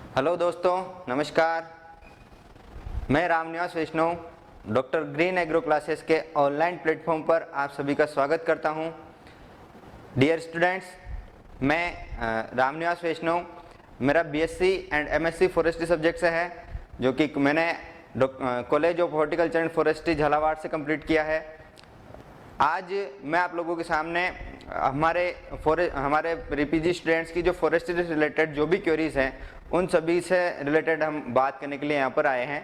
Hello दोस्तों, नमस्कार। मैं रामनिवास वैष्णव डॉक्टर ग्रीन एग्रो क्लासेस के ऑनलाइन प्लेटफॉर्म पर आप सभी का स्वागत करता हूं। डियर स्टूडेंट्स, मैं रामनिवास वैष्णव, मेरा BSc and MSc forestry subject से है, जो कि मैंने college of horticulture and forestry Jhalawar से कंप्लीट किया है। आज मैं आप लोगों के सामने हमारे रिपीजी स्टूडेंट्स की जो फॉरेस्ट्री से रिलेटेड जो भी क्वेरीज हैं उन सभी से रिलेटेड हम बात करने के लिए यहाँ पर आए हैं।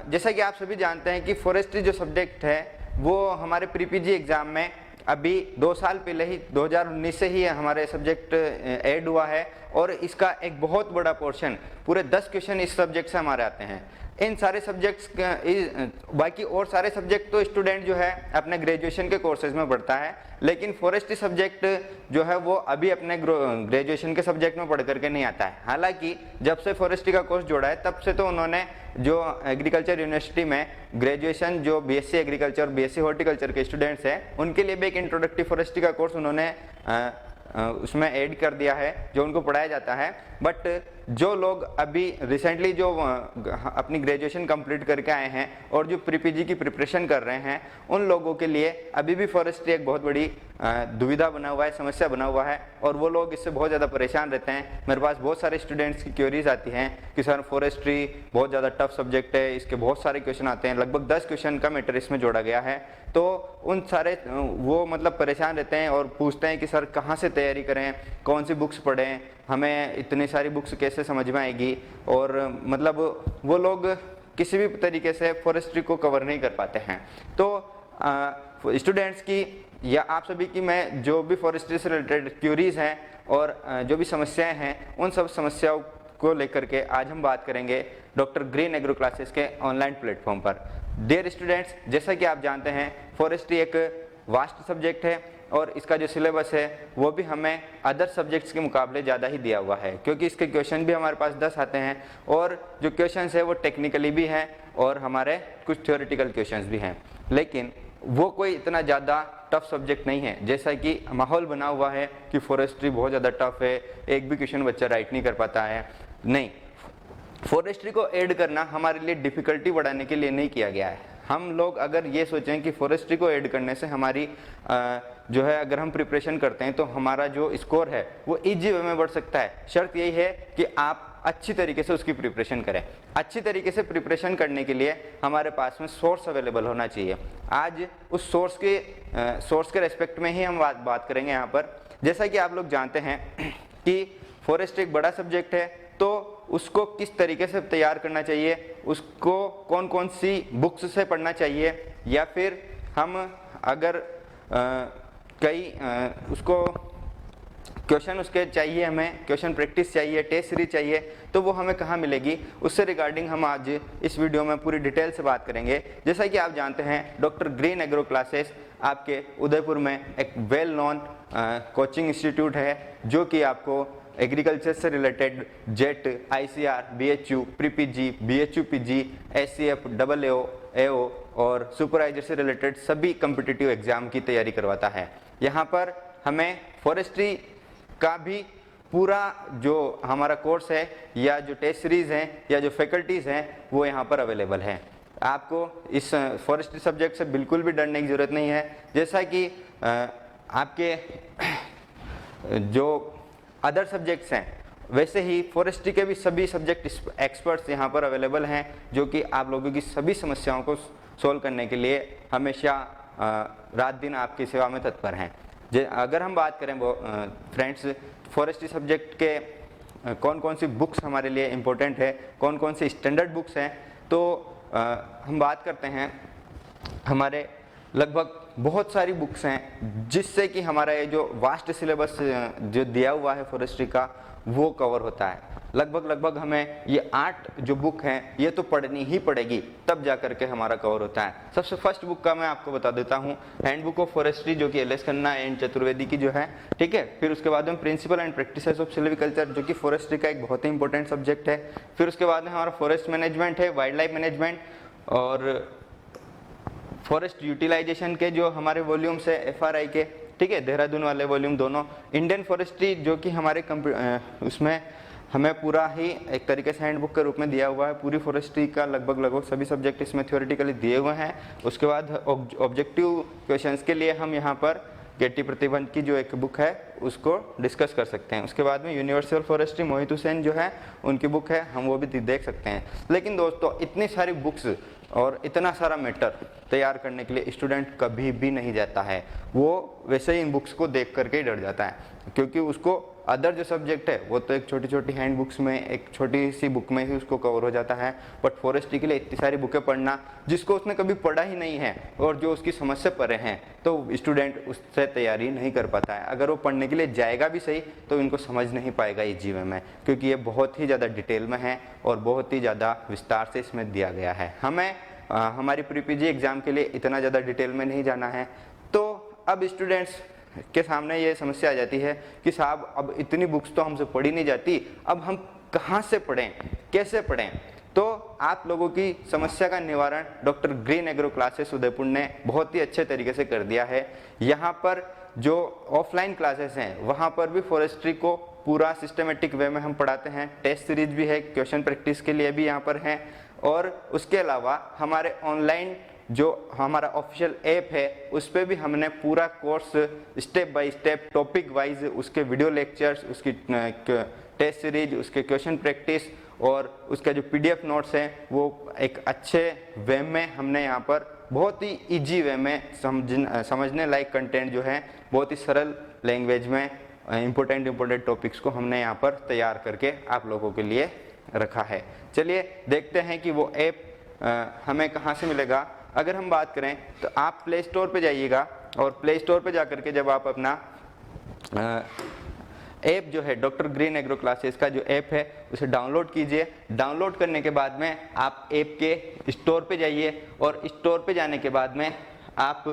जैसा कि आप सभी जानते हैं कि फॉरेस्ट्री जो सब्जेक्ट है वो हमारे प्रीपीजी एग्ज़ाम में अभी 2 साल पहले ही 2019 से ही हमारे सब्जेक्ट ऐड हुआ है और इसका एक बहुत बड़ा पोर्शन, पूरे 10 क्वेश्चन इस सब्जेक्ट से हमारे आते हैं। इन सारे सब्जेक्ट्स बाकी और सारे सब्जेक्ट तो स्टूडेंट जो है अपने ग्रेजुएशन के कोर्सेज में पढ़ता है, लेकिन फॉरेस्ट्री सब्जेक्ट जो है वो अभी अपने ग्रेजुएशन के सब्जेक्ट में पढ़ करके नहीं आता है। हालांकि जब से फॉरेस्ट्री का कोर्स जोड़ा है तब से तो उन्होंने जो एग्रीकल्चर यूनिवर्सिटी में ग्रेजुएशन जो बीएससी एग्रीकल्चर बीएससी हॉर्टिकल्चर के स्टूडेंट्स हैं उनके लिए भी एक इंट्रोडक्टरी फॉरेस्ट्री का कोर्स उन्होंने उसमें ऐड कर दिया है जो उनको पढ़ाया जाता है। बट जो लोग अभी रिसेंटली जो अपनी ग्रेजुएशन कंप्लीट करके आए हैं और जो प्रीपीजी की प्रिपरेशन कर रहे हैं उन लोगों के लिए अभी भी फॉरेस्ट्री एक बहुत बड़ी दुविधा बना हुआ है, समस्या बना हुआ है और वो लोग इससे बहुत ज़्यादा परेशान रहते हैं। मेरे पास बहुत सारे स्टूडेंट्स की क्वेरीज आती हैं कि सर फॉरेस्ट्री बहुत ज़्यादा टफ सब्जेक्ट है, इसके बहुत सारे क्वेश्चन आते हैं, लगभग 10 क्वेश्चन का मैटर इसमें जोड़ा गया है। तो उन सारे वो मतलब परेशान रहते हैं और पूछते हैं कि सर कहाँ से तैयारी करें, कौन सी बुक्स पढ़ें, हमें इतनी सारी बुक्स कैसे समझ में आएगी। और मतलब वो लोग किसी भी तरीके से फॉरेस्ट्री को कवर नहीं कर पाते हैं। तो स्टूडेंट्स की या आप सभी की मैं जो भी फॉरेस्ट्री से रिलेटेड क्यूरीज हैं और जो भी समस्याएं हैं उन सब समस्याओं को लेकर के आज हम बात करेंगे डॉक्टर ग्रीन एग्रो क्लासेस के ऑनलाइन प्लेटफॉर्म पर। डियर स्टूडेंट्स, जैसा कि आप जानते हैं फॉरेस्ट्री एक वास्ट सब्जेक्ट है और इसका जो सिलेबस है वो भी हमें अदर सब्जेक्ट्स के मुकाबले ज़्यादा ही दिया हुआ है, क्योंकि इसके क्वेश्चन भी हमारे पास 10 आते हैं और जो क्वेश्चंस है वो टेक्निकली भी हैं और हमारे कुछ थ्योरेटिकल क्वेश्चंस भी हैं। लेकिन वो कोई इतना ज़्यादा टफ सब्जेक्ट नहीं है जैसा कि माहौल बना हुआ है कि फॉरेस्ट्री बहुत ज़्यादा टफ है, एक भी क्वेश्चन बच्चा राइट नहीं कर पाता है। नहीं, फॉरेस्ट्री को ऐड करना हमारे लिए डिफ़िकल्टी बढ़ाने के लिए नहीं किया गया है। हम लोग अगर ये सोचें कि फॉरेस्ट्री को ऐड करने से हमारी जो है अगर हम प्रिपरेशन करते हैं तो हमारा जो स्कोर है वो इजी वे में बढ़ सकता है। शर्त यही है कि आप अच्छी तरीके से उसकी प्रिपरेशन करें। अच्छी तरीके से प्रिपरेशन करने के लिए हमारे पास में सोर्स अवेलेबल होना चाहिए। आज उस सोर्स के रेस्पेक्ट में ही हम बात करेंगे यहाँ पर। जैसा कि आप लोग जानते हैं कि फॉरेस्ट्री एक बड़ा सब्जेक्ट है, तो उसको किस तरीके से तैयार करना चाहिए, उसको कौन कौन सी बुक्स से पढ़ना चाहिए, या फिर हम अगर उसको क्वेश्चन उसके चाहिए, हमें क्वेश्चन प्रैक्टिस चाहिए, टेस्ट सीरीज चाहिए, तो वो हमें कहाँ मिलेगी, उससे रिगार्डिंग हम आज इस वीडियो में पूरी डिटेल से बात करेंगे। जैसा कि आप जानते हैं डॉक्टर ग्रीन एग्रो क्लासेस आपके उदयपुर में एक वेल नोन कोचिंग इंस्टीट्यूट है जो कि आपको एग्रीकल्चर से related JET, ICR, BHU, pre PG, BHU PG, SCF, AAO, AO और सुपरवाइजर से रिलेटेड सभी कम्पिटिटिव एग्जाम की तैयारी करवाता है। यहाँ पर हमें फॉरेस्ट्री का भी पूरा जो हमारा कोर्स है या जो टेस्ट सीरीज हैं या जो फैकल्टीज़ हैं वो यहाँ पर अवेलेबल हैं। आपको इस फॉरेस्ट्री सब्जेक्ट से बिल्कुल भी डरने की ज़रूरत नहीं है। जैसा कि आपके जो अदर सब्जेक्ट्स हैं वैसे ही फॉरेस्ट्री के भी सभी सब्जेक्ट एक्सपर्ट्स यहाँ पर अवेलेबल हैं जो कि आप लोगों की सभी समस्याओं को सोल्व करने के लिए हमेशा रात दिन आपकी सेवा में तत्पर हैं। अगर हम बात करें वो फ्रेंड्स फॉरेस्ट्री सब्जेक्ट के कौन कौन सी बुक्स हमारे लिए इम्पोर्टेंट है, कौन कौन सी स्टैंडर्ड बुक्स हैं, तो हम बात करते हैं हमारे लगभग बहुत सारी बुक्स हैं जिससे कि हमारा ये जो वास्ट सिलेबस जो दिया हुआ है फॉरेस्ट्री का वो कवर होता है। लगभग हमें ये 8 जो बुक हैं ये तो पढ़नी ही पड़ेगी, तब जा करके हमारा कवर होता है। सबसे फर्स्ट बुक का मैं आपको बता देता हूँ, हैंडबुक ऑफ फॉरेस्ट्री, जो कि एल.एस. खन्ना एंड चतुर्वेदी की जो है, ठीक है। फिर उसके बाद में principle and practices of silviculture, जो कि फॉरेस्ट्री का एक बहुत ही इंपॉर्टेंट सब्जेक्ट है। फिर उसके बाद में हमारा फॉरेस्ट मैनेजमेंट है, वाइल्ड लाइफ मैनेजमेंट और फॉरेस्ट यूटिलाइजेशन के जो हमारे वॉल्यूम्स है FRI के, ठीक है, देहरादून वाले वॉल्यूम दोनों। इंडियन फॉरेस्ट्री जो कि हमारे उसमें हमें पूरा ही एक तरीके से हैंडबुक के रूप में दिया हुआ है। पूरी फॉरेस्ट्री का लगभग सभी सब्जेक्ट इसमें थ्योरेटिकली दिए हुए हैं। उसके बाद ऑब्जेक्टिव क्वेश्चंस के लिए हम यहाँ पर गेटी प्रतिबंध की जो एक बुक है उसको डिस्कस कर सकते हैं। उसके बाद में यूनिवर्सल फॉरेस्ट्री मोहित हुसैन जो है उनकी बुक है, हम वो भी देख सकते हैं। लेकिन दोस्तों इतनी सारी बुक्स और इतना सारा मैटर तैयार करने के लिए स्टूडेंट कभी भी नहीं जाता है। वो वैसे ही इन बुक्स को देख करके ही डर जाता है, क्योंकि उसको अदर जो सब्जेक्ट है वो तो एक छोटी छोटी हैंड बुक्स में, एक छोटी सी बुक में ही उसको कवर हो जाता है। बट फॉरेस्ट्री के लिए इतनी सारी बुकें पढ़ना, जिसको उसने कभी पढ़ा ही नहीं है और जो उसकी समझ से परे हैं, तो स्टूडेंट उससे तैयारी नहीं कर पाता है। अगर वो पढ़ने के लिए जाएगा भी सही तो इनको समझ नहीं पाएगा इस जीवन में, क्योंकि ये बहुत ही ज़्यादा डिटेल में है और बहुत ही ज़्यादा विस्तार से इसमें दिया गया है। हमें हमारी प्री-पीजी एग्ज़ाम के लिए इतना ज़्यादा डिटेल में नहीं जाना है। तो अब स्टूडेंट्स के सामने ये समस्या आ जाती है कि साहब अब इतनी बुक्स तो हमसे पढ़ी नहीं जाती, अब हम कहाँ से पढ़ें, कैसे पढ़ें। तो आप लोगों की समस्या का निवारण doctor green agro classes Udaipur ने बहुत ही अच्छे तरीके से कर दिया है। यहाँ पर जो ऑफलाइन क्लासेस हैं वहाँ पर भी फॉरेस्ट्री को पूरा सिस्टमेटिक वे में हम पढ़ाते हैं। टेस्ट सीरीज भी है, क्वेश्चन प्रैक्टिस के लिए भी यहाँ पर हैं। और उसके अलावा हमारे ऑनलाइन जो हमारा ऑफिशियल ऐप है उस पर भी हमने पूरा course step by step topic wise उसके वीडियो लेक्चर्स, उसकी टेस्ट सीरीज, उसके क्वेश्चन प्रैक्टिस और उसका जो पीडीएफ नोट्स हैं वो एक अच्छे वे में हमने यहाँ पर बहुत ही इजी वे में समझने लायक कंटेंट जो है बहुत ही सरल लैंग्वेज में इम्पोर्टेंट टॉपिक्स को हमने यहाँ पर तैयार करके आप लोगों के लिए रखा है। चलिए देखते हैं कि वो ऐप हमें कहाँ से मिलेगा। अगर हम बात करें तो आप प्ले स्टोर पे जाइएगा और प्ले स्टोर पे जा करके जब आप अपना ऐप जो है डॉक्टर ग्रीन एग्रो क्लासेस का जो ऐप है उसे डाउनलोड कीजिए। डाउनलोड करने के बाद में आप ऐप के स्टोर पे जाइए और स्टोर पे जाने के बाद में आप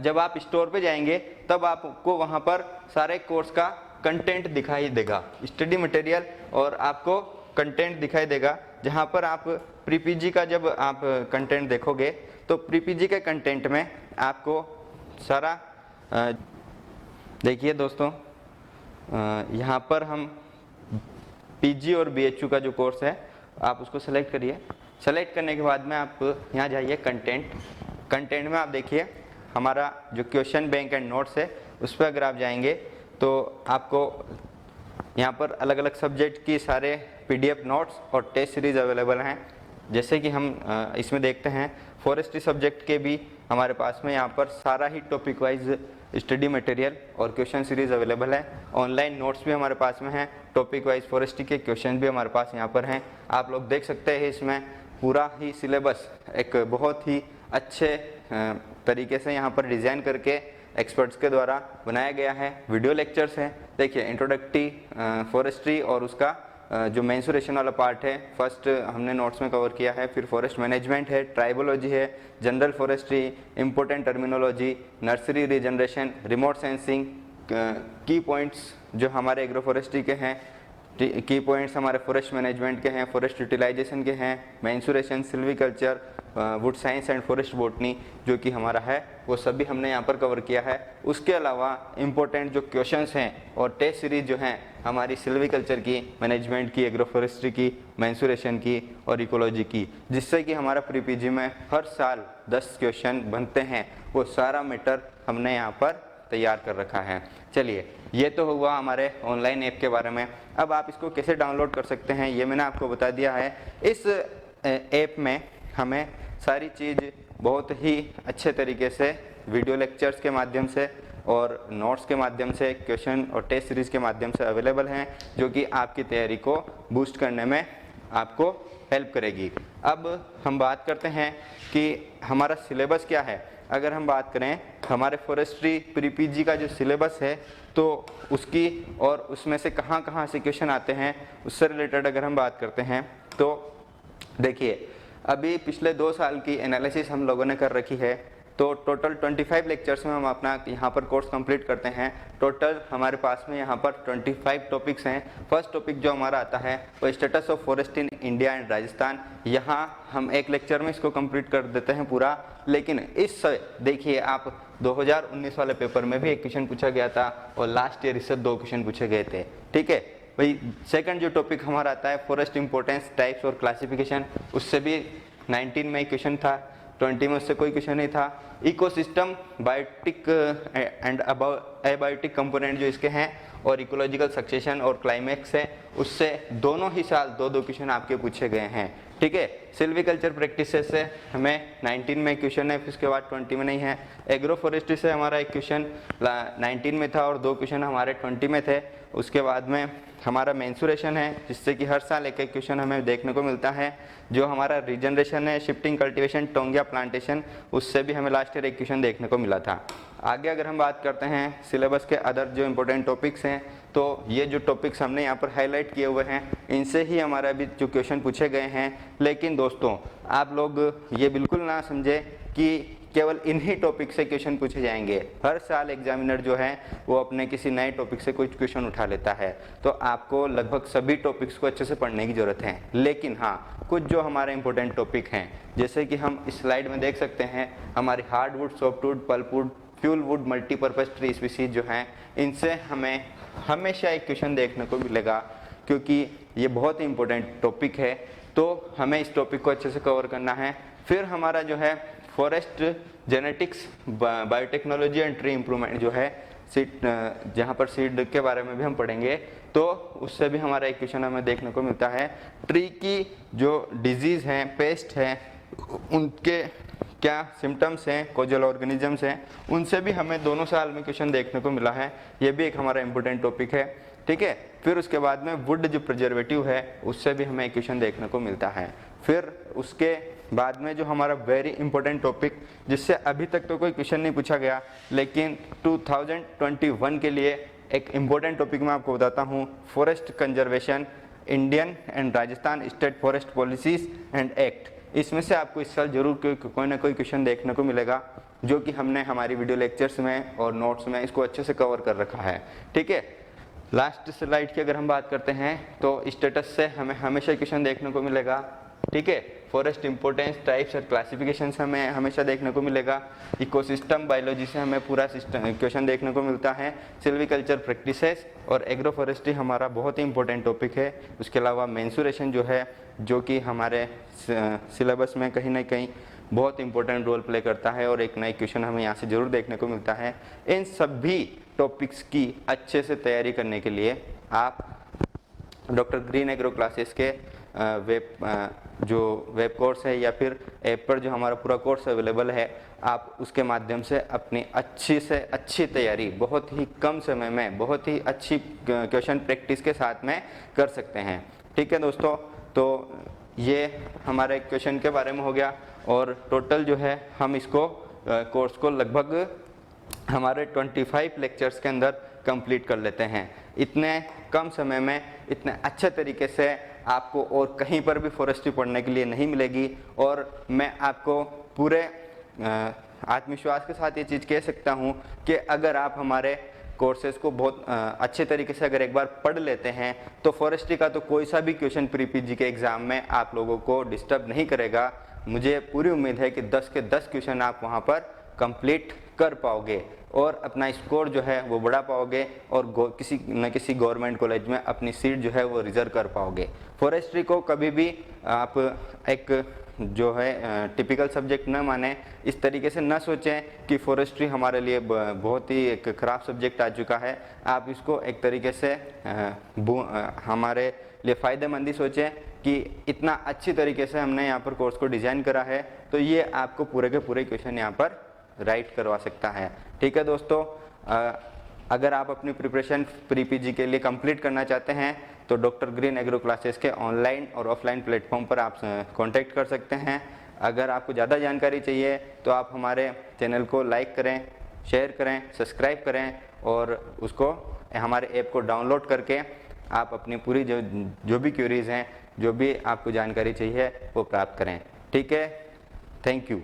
जब आप स्टोर पे जाएंगे तब आपको वहाँ पर सारे कोर्स का कंटेंट दिखाई देगा, स्टडी मटेरियल, और आपको कंटेंट दिखाई देगा। जहाँ पर आप प्री-पीजी का जब आप कंटेंट देखोगे तो प्री-पीजी के कंटेंट में आपको सारा देखिए दोस्तों, यहाँ पर हम पीजी और बीएचयू का जो कोर्स है आप उसको सेलेक्ट करिए। सेलेक्ट करने के बाद में आप यहाँ जाइए कंटेंट में आप देखिए हमारा जो क्वेश्चन बैंक एंड नोट्स है उस पर अगर आप जाएंगे तो आपको यहाँ पर अलग अलग सब्जेक्ट की सारे पीडीएफ नोट्स और टेस्ट सीरीज अवेलेबल हैं। जैसे कि हम इसमें देखते हैं फॉरेस्ट्री सब्जेक्ट के भी हमारे पास में यहाँ पर सारा ही टॉपिक वाइज स्टडी मटेरियल और क्वेश्चन सीरीज अवेलेबल है। ऑनलाइन नोट्स भी हमारे पास में हैं, टॉपिक वाइज फॉरेस्ट्री के क्वेश्चन भी हमारे पास यहाँ पर हैं। आप लोग देख सकते हैं इसमें पूरा ही सिलेबस एक बहुत ही अच्छे तरीके से यहाँ पर डिज़ाइन करके एक्सपर्ट्स के द्वारा बनाया गया है। वीडियो लेक्चर्स हैं, देखिए इंट्रोडक्टरी फॉरेस्ट्री और उसका जो मेंसुरेशन वाला पार्ट है फर्स्ट हमने नोट्स में कवर किया है। फिर फॉरेस्ट मैनेजमेंट है, ट्राइबोलॉजी है, general forestry, important terminology, nursery regeneration, remote sensing, की पॉइंट्स जो हमारे एग्रो फॉरेस्ट्री के हैं, की पॉइंट्स हमारे फॉरेस्ट मैनेजमेंट के हैं, फॉरेस्ट यूटिलाइजेशन के हैं, mensuration, silviculture, would science and forest botany जो कि हमारा है वो सभी हमने यहाँ पर कवर किया है। उसके अलावा इम्पोर्टेंट जो क्वेश्चंस हैं और टेस्ट सीरीज जो हैं हमारी सिल्वीकल्चर की, मैनेजमेंट की, एग्रो फॉरेस्ट्री की, मेंसुरेशन की और इकोलॉजी की, जिससे कि हमारा प्री-पीजी में हर साल 10 क्वेश्चन बनते हैं, वो सारा मैटर हमने यहाँ पर तैयार कर रखा है। चलिए ये तो हुआ हमारे ऑनलाइन ऐप के बारे में। अब आप इसको कैसे डाउनलोड कर सकते हैं ये मैंने आपको बता दिया है। इस ऐप में हमें सारी चीज़ बहुत ही अच्छे तरीके से वीडियो लेक्चर्स के माध्यम से और नोट्स के माध्यम से, क्वेश्चन और टेस्ट सीरीज़ के माध्यम से अवेलेबल हैं, जो कि आपकी तैयारी को बूस्ट करने में आपको हेल्प करेगी। अब हम बात करते हैं कि हमारा सिलेबस क्या है। अगर हम बात करें हमारे फॉरेस्ट्री प्री-पीजी का जो सिलेबस है तो उसकी और उसमें से कहाँ कहाँ से क्वेश्चन आते हैं उससे रिलेटेड अगर हम बात करते हैं तो देखिए अभी पिछले 2 साल की एनालिसिस हम लोगों ने कर रखी है। तो टोटल 25 लेक्चर्स में हम अपना यहाँ पर कोर्स कंप्लीट करते हैं। टोटल हमारे पास में यहाँ पर 25 टॉपिक्स हैं। फर्स्ट टॉपिक जो हमारा आता है वो status of forest in India and Rajasthan. यहाँ हम एक लेक्चर में इसको कंप्लीट कर देते हैं पूरा, लेकिन इस देखिए आप 2019 वाले पेपर में भी एक क्वेश्चन पूछा गया था और लास्ट ईयर इससे 2 क्वेश्चन पूछे गए थे। ठीक है भाई, सेकंड जो टॉपिक हमारा आता है फॉरेस्ट इंपॉर्टेंस, टाइप्स और क्लासिफिकेशन, उससे भी 19 में क्वेश्चन था, 20 में उससे कोई क्वेश्चन नहीं था। Ecosystem, biotic and abiotic component जो इसके हैं, और इकोलॉजिकल सक्सेशन और क्लाइमेक्स है, उससे दोनों ही साल 2-2 क्वेश्चन आपके पूछे गए हैं। ठीक है, सिल्वीकल्चर प्रैक्टिसेस से हमें 19 में क्वेश्चन है, फिर उसके बाद 20 में नहीं है। एग्रो फॉरेस्ट्री से हमारा एक क्वेश्चन 19 में था और 2 क्वेश्चन हमारे 20 में थे। उसके बाद में हमारा मेंसुरेशन है, जिससे कि हर साल एक क्वेश्चन हमें देखने को मिलता है। जो हमारा रीजनरेशन है, शिफ्टिंग कल्टीवेशन, टोंगिया प्लांटेशन, उससे भी हमें लास्ट ईयर एक क्वेश्चन देखने को मिला था। आगे अगर हम बात करते हैं सिलेबस के अदर जो इम्पोर्टेंट टॉपिक्स हैं, तो ये जो टॉपिक्स हमने यहाँ पर हाईलाइट किए हुए हैं, इनसे ही हमारे अभी जो क्वेश्चन पूछे गए हैं। लेकिन दोस्तों आप लोग ये बिल्कुल ना समझे कि केवल इन्हीं टॉपिक से क्वेश्चन पूछे जाएंगे। हर साल एग्जामिनर जो है वो अपने किसी नए टॉपिक से कुछ क्वेश्चन उठा लेता है, तो आपको लगभग सभी टॉपिक्स को अच्छे से पढ़ने की जरूरत है। लेकिन हाँ, कुछ जो हमारे इंपॉर्टेंट टॉपिक हैं, जैसे कि हम इस स्लाइड में देख सकते हैं, हमारी hardwood, softwood, pulpwood, fuel wood, multipurpose tree species जो हैं, इनसे हमें हमेशा एक क्वेश्चन देखने को मिलेगा, क्योंकि ये बहुत ही इंपॉर्टेंट टॉपिक है। तो हमें इस टॉपिक को अच्छे से कवर करना है। फिर हमारा जो है forest genetics, biotechnology and tree improvement जो है, सीड, जहाँ पर सीड के बारे में भी हम पढ़ेंगे, तो उससे भी हमारा एक क्वेश्चन हमें देखने को मिलता है। ट्री की जो डिजीज़ हैं, पेस्ट हैं, उनके क्या सिम्टम्स हैं, कोजल ऑर्गेनिजम्स हैं, उनसे भी हमें दोनों साल में क्वेश्चन देखने को मिला है। ये भी एक हमारा इम्पोर्टेंट टॉपिक है। ठीक है, फिर उसके बाद में वुड जो प्रिजर्वेटिव है, उससे भी हमें क्वेश्चन देखने को मिलता है। फिर उसके बाद में जो हमारा वेरी इंपॉर्टेंट टॉपिक, जिससे अभी तक तो कोई क्वेश्चन नहीं पूछा गया, लेकिन 2021 के लिए एक इम्पोर्टेंट टॉपिक मैं आपको बताता हूँ, forest conservation, Indian and Rajasthan state forest policies and act. इसमें से आपको इस साल जरूर कोई ना कोई क्वेश्चन देखने को मिलेगा, जो कि हमने हमारी वीडियो लेक्चर्स में और नोट्स में इसको अच्छे से कवर कर रखा है। ठीक है, लास्ट स्लाइड की अगर हम बात करते हैं, तो स्टेटस से हमें हमेशा क्वेश्चन देखने को मिलेगा। ठीक है, फॉरेस्ट इंपॉर्टेंस, टाइप्स और क्लासिफिकेशन से हमें हमेशा देखने को मिलेगा। इकोसिस्टम बायोलॉजी से हमें पूरा सिस्टम क्वेश्चन देखने को मिलता है। सिल्वीकल्चर प्रैक्टिसेस और एग्रो फॉरेस्ट्री हमारा बहुत ही इंपॉर्टेंट टॉपिक है। उसके अलावा मेंसुरेशन जो है, जो कि हमारे सिलेबस में कहीं ना कहीं बहुत इंपॉर्टेंट रोल प्ले करता है, और एक नई क्वेश्चन हमें यहाँ से जरूर देखने को मिलता है। इन सभी टॉपिक्स की अच्छे से तैयारी करने के लिए आप डॉक्टर ग्रीन एग्रो क्लासेस के जो वेब कोर्स है या फिर ऐप पर जो हमारा पूरा कोर्स अवेलेबल है, आप उसके माध्यम से अपनी अच्छी से अच्छी तैयारी बहुत ही कम समय में बहुत ही अच्छी क्वेश्चन प्रैक्टिस के साथ में कर सकते हैं। ठीक है दोस्तों, तो ये हमारे क्वेश्चन के बारे में हो गया, और टोटल जो है हम इसको कोर्स को लगभग हमारे 25 लेक्चर्स के अंदर कंप्लीट कर लेते हैं। इतने कम समय में इतने अच्छे तरीके से आपको और कहीं पर भी फॉरेस्ट्री पढ़ने के लिए नहीं मिलेगी, और मैं आपको पूरे आत्मविश्वास के साथ ये चीज़ कह सकता हूँ कि अगर आप हमारे कोर्सेज़ को बहुत अच्छे तरीके से अगर एक बार पढ़ लेते हैं, तो फॉरेस्ट्री का तो कोई सा भी क्वेश्चन प्री पीजी के एग्ज़ाम में आप लोगों को डिस्टर्ब नहीं करेगा। मुझे पूरी उम्मीद है कि 10 के 10 क्वेश्चन आप वहाँ पर कंप्लीट कर पाओगे और अपना स्कोर जो है वो बढ़ा पाओगे, और किसी न किसी गवर्नमेंट कॉलेज में अपनी सीट जो है वो रिजर्व कर पाओगे। फॉरेस्ट्री को कभी भी आप एक जो है टिपिकल सब्जेक्ट न माने, इस तरीके से न सोचें कि फॉरेस्ट्री हमारे लिए बहुत ही एक ख़राब सब्जेक्ट आ चुका है। आप इसको एक तरीके से हमारे लिए फ़ायदेमंद ही सोचें कि इतना अच्छी तरीके से हमने यहाँ पर कोर्स को डिज़ाइन करा है, तो ये आपको पूरे के पूरे क्वेश्चन यहाँ पर राइट करवा सकता है। ठीक है दोस्तों, अगर आप अपनी प्रिपरेशन प्री पीजी के लिए कंप्लीट करना चाहते हैं, तो डॉक्टर ग्रीन एग्रो क्लासेस के ऑनलाइन और ऑफलाइन प्लेटफॉर्म पर आप कांटेक्ट कर सकते हैं। अगर आपको ज़्यादा जानकारी चाहिए तो आप हमारे चैनल को लाइक करें, शेयर करें, सब्सक्राइब करें, और उसको हमारे ऐप को डाउनलोड करके आप अपनी पूरी जो भी क्वेरीज हैं, जो भी आपको जानकारी चाहिए वो प्राप्त करें। ठीक है, थैंक यू।